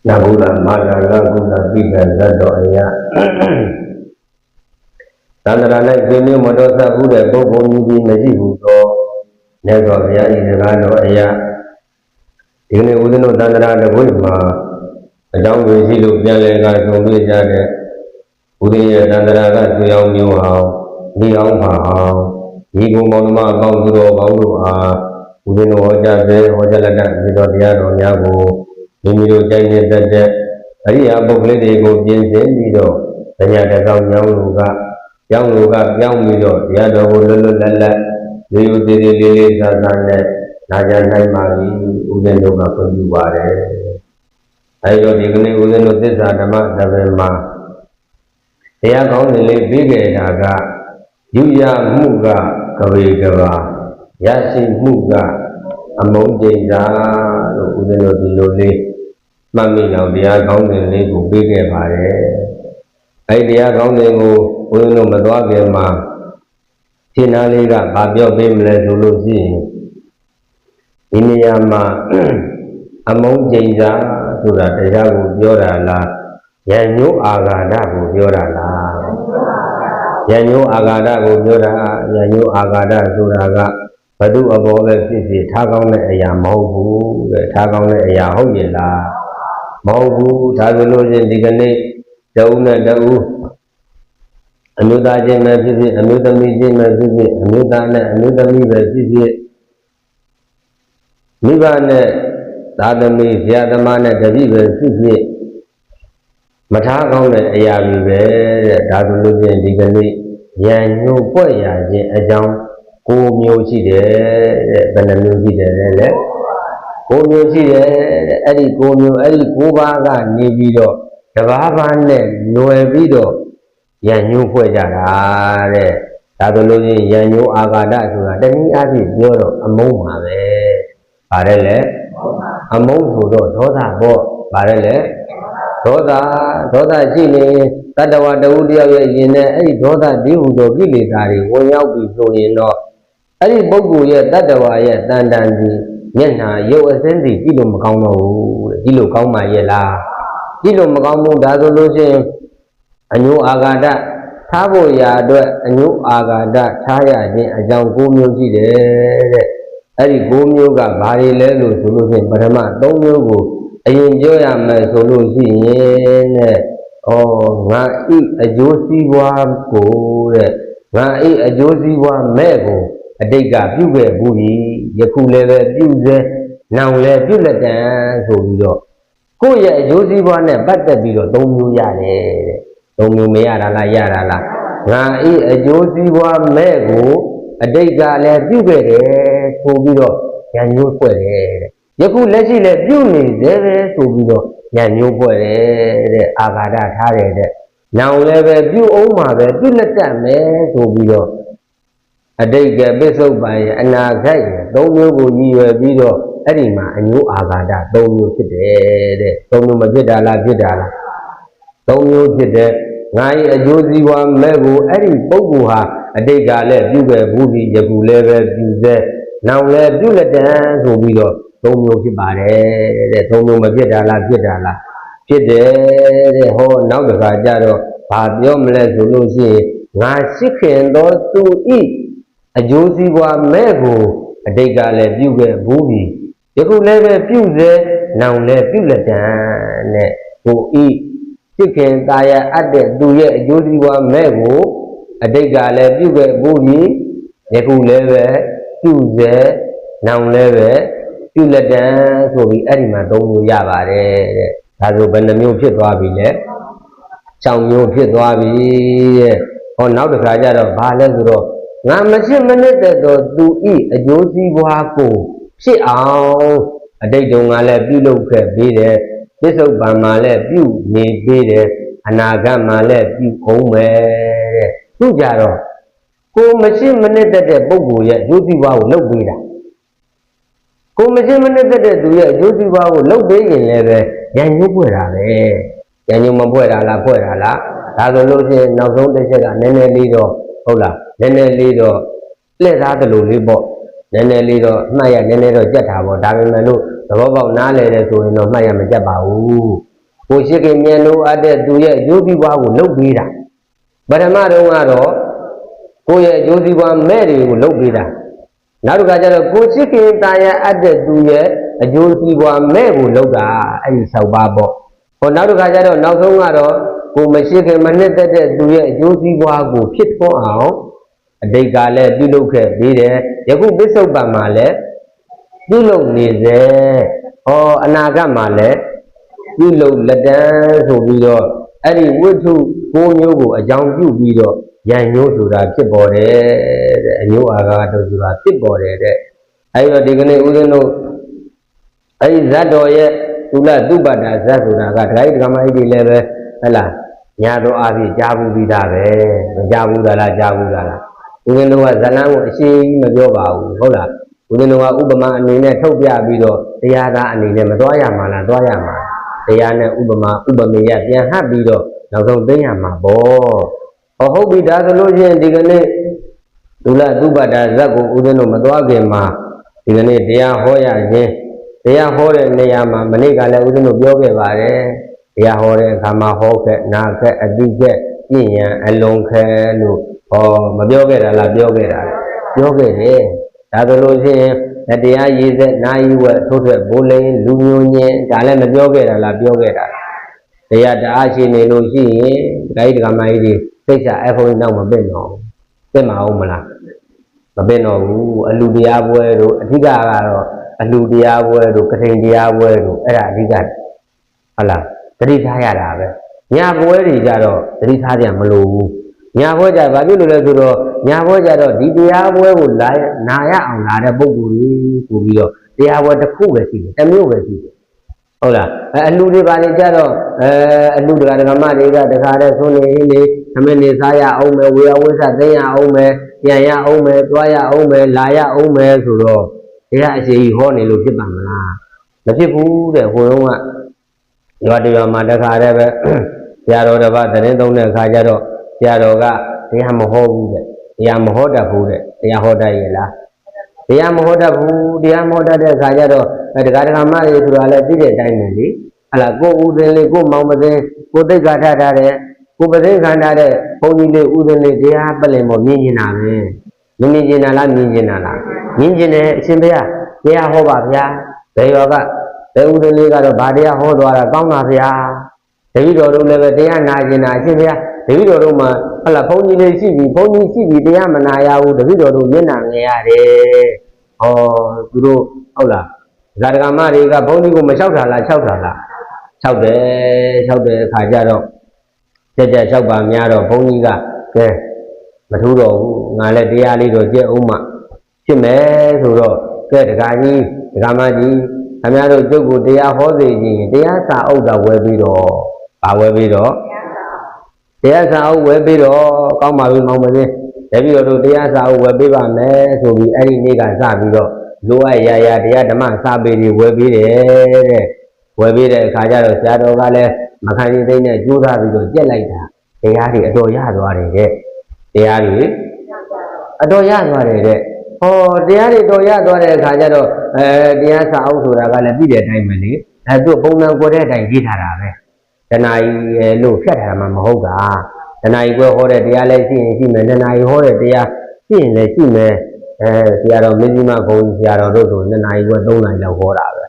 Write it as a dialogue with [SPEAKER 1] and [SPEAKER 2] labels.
[SPEAKER 1] Nabula Madala Guna Pika Zado Aya Tandarana Juni Modosa Uda Bobo Nidi Najibuto Nego Aya Izrano Aya Ini Udino Tandarana Wima Adang Wizilu Jalega Zombie Jade Udiya Tandarana Suyang Yuhao Niyang Mahao Nibu Monma Banguro Bangua Udino Hojabe Hojalada Zidotiano Nyago Nimiro Jai Dada Aria Boglede Go Jensen Tanya Takam Yang Luga Yang Mido Yado Lulu Lala Liu Diri Lili Sasane Naja Naimari Uden Luga Kunjubare Ayo Digni Uden Utisa Dama Davema Tia Kong Lili Bige Daga Yuya Muga Kawi Gava Yasi Muga Among Jeza Uden Utiluli Mami now dia kong ni ko bige pare ai dia kong ni ko boi no ma twa ke ma thin na le ka ba pyo pe ma le so lo si di neya ma among jain sa sodaတရားကိုပြောတာလားဉာဏ်ညိုးအာဃာတကိုပြောတာလားဉာဏ်ညိုးအာဃာတကိုပြောတာဉာဏ်ညိုးအာဃာတဆိုတာကဘဒုအဘောပဲဖြစ်ဖြစ်ထားကောင်းတဲ့အရာမဟုတ်ဘူးတဲ့ထားကောင်းတဲ့အရာဟုတ်ရဲ့လားမဟုတ်ဘူးဒါဆိုလို့ချင်းဒီကနေ့တဦးနဲ့တဦးအမျိုးသားချင်းပဲဖြစ်ဖြစ်အမျိုးသမီးချင်းပဲဖြစ်ဖြစ်အမျိုးသားနဲ့အမျိုးသမီးပဲဖြစ်ဖြစ်မိဘနဲ့သာသမီဆရာသမားနဲ့တပည့်ပဲဖြစ်ဖြစ်မထားကောင်းတဲ့အရာကြီးပဲတဲ့ဒါဆိုလို့ချင်းဒီကနေ့ဉာဏ်ညို့ပွက်ရခြင်းအကြောင်းကိုမျိုးရှိတယ်တဲ့ဘယ်နှမျိုးရှိတယ်လဲကိုမျိုးရှိတယ်တဲ့အဲ့ဒီကိုမျိုးအဲ့ဒီကိုပါးကနေပြီးတော့တဘာဘာနဲ့ຫນွယ်ပြီးတော့ရံညိုးဖွဲ့ကြတာတဲ့ဒါဆိုလို့ချင်းရံညိုးအာဃာတဆိုတာတနည်းအားဖြင့်ပြောတော့အမုန်းပါပဲပါတယ်လေအမုန်းဆိုတော့ဒေါသပေါ့ပါတယ်လေဒေါသရှိနေတတ္တဝတဝုတယောက်ရဲ့ရင်နဲ့အဲ့ဒီဒေါသဒီဟုသောကိလေသာတွေဝင်ရောက်ပြီးဆိုရင်တော့အဲ့ဒီပုဂ္ဂိုလ်ရဲ့တတ္တဝရဲ့တန်တန်ကြီးမျက်နှာရုပ်အစင်းစီကြည့်လို့မကောင်းတော့ဘူးတဲ့ကြည့်လို့ကောင်းပါရဲ့လားကြည့်လို့မကောင်းဘူးဒါဆိုလို့ရှိရင်အညိုးအာဃာတထားဖို့ရာအတွက်အညိုးအာဃာတထားရခြင်းအကြောင်း၉မျိုးရှိတယ်တဲ့အဲ့ဒီ၉မျိုးကဘာတွေလဲလို့ဆိုလို့ရှိရင်ပထမ၃မျိုးကိုအရင်ပြောရမယ်ဆိုလို့ရှိရင်တဲ့ငါဤအကျိုးစီးပွားကိုတဲ့ငါဤအကျိုးစီးပွားမဲ့ကိုအတိတ်ကပြုခဲ့ဘူးပြီယခုလည်းပဲပြုစေနောင်လည်းပြုလက်တံဆိုပြီးတော့ကိုယ့်ရဲ့အကျိုးစီးပွားနဲ့ပတ်သက်ပြီးတော့၃မျိုးရတယ်တဲ့၃မျိုးမရတာလားရတာလားငါဤအကျိုးစီးပွားမဲ့ကိုအတိတ်ကလည်းပြုခဲ့တယ်ဆိုပြီးတော့ဉာဏ်ညိုးဖွဲ့တယ်တဲ့ယခုလက်ရှိလည်းပြုနေသေးပဲဆိုပြီးတော့ဉာဏ်ညိုးဖွဲ့တယ်တဲ့အာဃာတထားတယ်တဲ့နောင်လည်းပဲပြုအောင်မှာပဲပြုလက်တတ်မယ်ဆိုပြီးတော့အတိတ်ကပစ္စုပန်ရဲ့အနာဂတ်ရဲ့၃မျိုးကိုရည်ရွယ်ပြီးတော့အဲ့ဒီမှာအညိုးအာဃာတ၃မျိုးဖြစ်တယ်တဲ့၃မျိုးမဖြစ်တာလားဖြစ်တာလား၃မျိုးဖြစ်တယ်ငါရဲ့အကျိုးစီးပွားမဲ့ကိုအဲ့ဒီပုဂ္ဂိုလ်ဟာအတိတ်ကလည်းပြုခဲ့ဘူးဒီယခုလည်းပဲပြုစေနောင်လည်းပြုလက်တံဆိုပြီးတော့၃မျိုးဖြစ်ပါတယ်တဲ့၃မျိုးမဖြစ်တာလားဖြစ်တာလားဖြစ်တယ်တဲ့ဟောနောက်တစ်ခါကျတော့ဘာပြောမလဲဆိုလို့ရှိရင်ငါရှိခင်သောသူဤအကျိုးစီးပွားမဲ့ကိုအတိတ်ကလည်းပြုခဲ့ဘူးပြီယခုလည်းပဲပြုစေနောင်လည်းပြုလက်တံနဲ့ကိုဤရှိခင်တာယာအပ်တဲ့သူရဲ့အကျိုးစီးပွားမဲ့ကိုအတိတ်ကလည်းပြုခဲ့ဘူးပြီယခုလည်းပဲပြုစေနောင်လည်းပဲပြုလက်တံဆိုပြီးအဲ့ဒီမှာ၃မျိုးရပါတယ်တဲ့ဒါဆိုဘယ်နှမျိုးဖြစ်သွားပြီလဲ၆မျိုးဖြစ်သွားပြီတဲ့ဟောနောက်တစ်ခါကျတော့ဘာလဲဆိုတော့ငါမရှိမနစ်တဲ့တော့သူဤအကျိုးစီးပွားကိုဖြစ်အောင်အတိတ်တုန်းကလည်းပြုလုပ်ခဲ့ပြီးတယ်ပစ္စုပန်မှာလည်းပြုနေပြီးတယ်အနာဂတ်မှာလည်းပြုအောင်မယ်တဲ့သူကြတော့ကိုမရှိမနစ်တဲ့ပုဂ္ဂိုလ်ရဲ့အကျိုးစီးပွားကိုလုပ်ပေးတာကိုမရှိမနစ်တဲ့သူရဲ့အကျိုးစီးပွားကိုလုပ်ပေးရင်လည်းပဲဉာဏ်ညိုးပွက်တာပဲဉာဏ်ညိုးမပွက်တာလားပွက်တာလားဒါဆိုလို့ရှိရင်နောက်ဆုံးတစ်ချက်ကနည်းနည်းလေးတော့ဟုတ်လားနည်းနည်းလေးတော့လှည့်သားတယ်လို့လေးပေါ့နည်းနည်းလေးတော့မှတ်ရနည်းနည်းတော့ကြက်တာပေါ့ဒါပေမဲ့လို့သဘောပေါက်နားလဲတယ်ဆိုရင်တော့မှတ်ရမကြက်ပါဘူး ကိုရှိခင်မြန်လို့အပ်တဲ့သူရဲ့အကျိုးစီးပွားကိုလုပ်ပေးတာပထမတုန်းကတော့ကိုယ့်ရဲ့အကျိုးစီးပွားမဲ့တွေကိုလုပ်ပေးတာနောက်တစ်ခါကျတော့ကိုရှိခင်တာယာအပ်တဲ့သူရဲ့အကျိုးစီးပွားမဲ့ကိုလုပ်တာအဲ့ဒီ6ပါးပေါ့ဟောနောက်တစ်ခါကျတော့နောက်ဆုံးကတော့ကိုမရှိခင်မနှစ်သက်တဲ့သူရဲ့အကျိုးစီးပွားကိုဖြစ်ထွန်းအောင်အတိတ်ကလည်းပြုလုပ်ခဲ့ပြီးတယ်ယခုပစ္စုပန်မှာလည်းပြုလုပ်နေစေဟောအနာဂတ်မှာလည်းပြုလုပ်လက်တန်းဆိုပြီးတော့အဲ့ဒီဝိထု9မျိုးကိုအကြောင်းပြုပြီးတော့ရန်ညိုးဆိုတာဖြစ်ပေါ်တယ်တဲ့အညိုးအာဃာတဆိုတာဖြစ်ပေါ်တယ်တဲ့အဲ့တော့ဒီကနေ့ဦးဇင်းတို့အဲ့ဒီဇတ်တော်ရဲ့သုလသုပတ္တဇတ်ဆိုတာကဒကာကြီးဒကာမကြီးတွေလည်းပဲဟဲ့လားညာတော်အားဖြင့်ကြားဘူးပြီးသားပဲမကြားဘူးလားကြားဘူးလားဦးဇင်းတို့ကဇလန်းကိုအရှိမပြောပါဘူးဟုတ်လားဦးဇင်းတို့ကဥပမာအနေနဲ့ထုတ်ပြပြီးတော့တရားသားအနေနဲ့မသွားရမှာလားသွားရမှာတရားနဲ့ဥပမာဥပမေယပြန်ဟပ်ပြီးတော့နောက်ဆုံးသိရမှာပေါ့ဟုတ်ပြီဒါဆိုလို့ချင်းဒီကနေ့သုလသုပတ္တဇတ်ကိုဦးဇင်းတို့မသွားခင်မှာဒီကနေ့တရားဟောရခြင်းတရားဟောတဲ့နေရာမှာမနေ့ကလည်းဦးဇင်းတို့ပြောခဲ့ပါတယ်တရားဟောတဲ့အခါမှာဟောခဲ့နာခဲ့အတိခဲ့ပြည့်ရန်အလုံးခဲလို့ဟောမပြောခဲ့တာလားပြောခဲ့တာပြောခဲ့တယ်ဒါဆိုလို့ချင်းတရားရည်စက်နာယီဝက်ထိုးထွက်ဘိုးလိန်လူမျိုးညင်းဒါလည်းမပြောခဲ့တာလားပြောခဲ့တာတရားတအားရှိနေလို့ရှိရင်ဒကာကြီးဒကာမကြီးတွေသိချအဖုံးနောက်မပင့်တော့ပင့်မအောင်မလားမပင့်တော့ဘူးအလူတရားပွဲတို့အဓိကကတော့အလူတရားပွဲတို့ကထိန်တရားပွဲတို့အဲ့ဒါအဓိကဟုတ်လားသတိထားရတာပဲညာပွဲတွေကြတော့သတိထားကြမလို့ဘူးညာပွဲကြဘာဖြစ်လို့လဲဆိုတော့ညာပွဲကြတော့ဒီတရားပွဲကိုနာရအောင်လာတဲ့ပုဂ္ဂိုလ်ကြီးပို့ပြီးတော့တရားပွဲတစ်ခုပဲရှိတယ်တစ်မျိုးပဲရှိတယ်ဟုတ်လားအလူတွေပါနေကြတော့အလူဒကာမတွေကတခါတည်းဆုံးနေနေသမင်းနေစားရအောင်မယ်ဝေယဝိသသိရအောင်မယ်ပြန်ရအောင်မယ်သွားရအောင်မယ်လာရအောင်မယ်ဆိုတော့တရားအရှိကြီးဟောနေလို့ဖြစ်ပါမလားမဖြစ်ဘူးတဲ့ဟိုတုန်းကရွာတရွာမှာတခါတည်းပဲဆရာတော်တစ်ပါးသတင်းသုံးတဲ့အခါကျတော့ဆရာတော်ကတရားမဟောဘူးတဲ့တရားမဟောတတ်ဘူးတဲ့တရားဟောတတ်ရဲ့လားတရားမဟောတတ်ဘူးတရားမဟောတတ်တဲ့အခါကျတော့ဒကာဒကာမတွေဆိုတာလည်းသိတဲ့အတိုင်းပဲလေဟလာကိုဥဒင်းလေးကိုမောင်မသိကိုတိတ်ကထထားတဲ့ကိုပသိခံထားတဲ့ဘုန်းကြီးလေးဥဒင်းလေးတရားပလင်ပေါ်မြင်နေတာပဲမြင်နေတာလားမြင်နေတာလားမြင်တယ်အရှင်ဘုရားတရားဟောပါဗျာဘယ်ရောကဘယ်ဥဒင်းလေးကတော့ဗာတရားဟောသွားတာကောင်းပါဗျာတပည့်တော်တို့လည်းပဲတရားနာကျင်တာအရှင်ဘုရားတပည့်တော်တို့မှာဟလာဘုန်းကြီးလေးရှိပြီဘုန်းကြီးရှိပြီတရားမနာရဘူးတပည့်တော်တို့မျက်နှာငယ်ရတယ်ဟောသူတို့ဟုတ်လားဇာတကမတွေကဘုန်းကြီးကိုမလျှောက်တာလားလျှောက်တာလားလျှောက်တယ်အခါကျတော့ကြက်လျှောက်ပါများတော့ဘုန်းကြီးကကဲမထူးတော့ဘူးငါလည်းတရားလေးတော့ကြက်အောင်မှဖြစ်မယ်ဆိုတော့ကဲဒကာကြီးဒကာမကြီးခင်ဗျားတို့ကျုပ်ကိုတရားဟောစေခြင်းတရားစာအုပ်တာဝယ်ပြီးတော့ဗာဝယ်ပြီးတော့တရားစာအုပ်ဝယ်ပြီးတော့ကောင်းပါပြီမောင်မင်းတပည့်တော်တို့တရားစာအုပ်ဝယ်ပေးပါမယ်ဆိုပြီးအဲ့ဒီနေ့ကစပြီးတော့လိုအပ်ရာတရားဓမ္မစာပေတွေဝယ်ပေးတယ်တဲ့ဝယ်ပေးတဲ့အခါကျတော့ဆရာတော်ကလည်းမခံရသိနဲ့ကြိုးစားပြီးတော့ကြက်လိုက်တာတရားတွေအတော်ရသွားတယ်တဲ့တရားတွေအတော်ရသွားတယ်တဲ့ဟောတရားတွေတော်ရသွားတဲ့အခါကျတော့တရားစာအုပ်ဆိုတာကလည်းပြီးတဲ့အတိုင်းပဲလေသူပုံစံကိုတဲ့အတိုင်းရေးထားတာပဲတဏှာကြီးလို့ဖြတ်ထားမှာမဟုတ်တာတဏှာကြီးကိုဟောတဲ့တရားလည်းရှိရင်ရှိမယ်တဏှာကြီးဟောတဲ့တရားရှိရင်လည်းရှိမယ်ဆရာတော်မင်းကြီးမဘုန်းကြီးဆရာတော်တို့ဆို2နာရီခွဲ3နာရီလောက်ဟောတာပဲ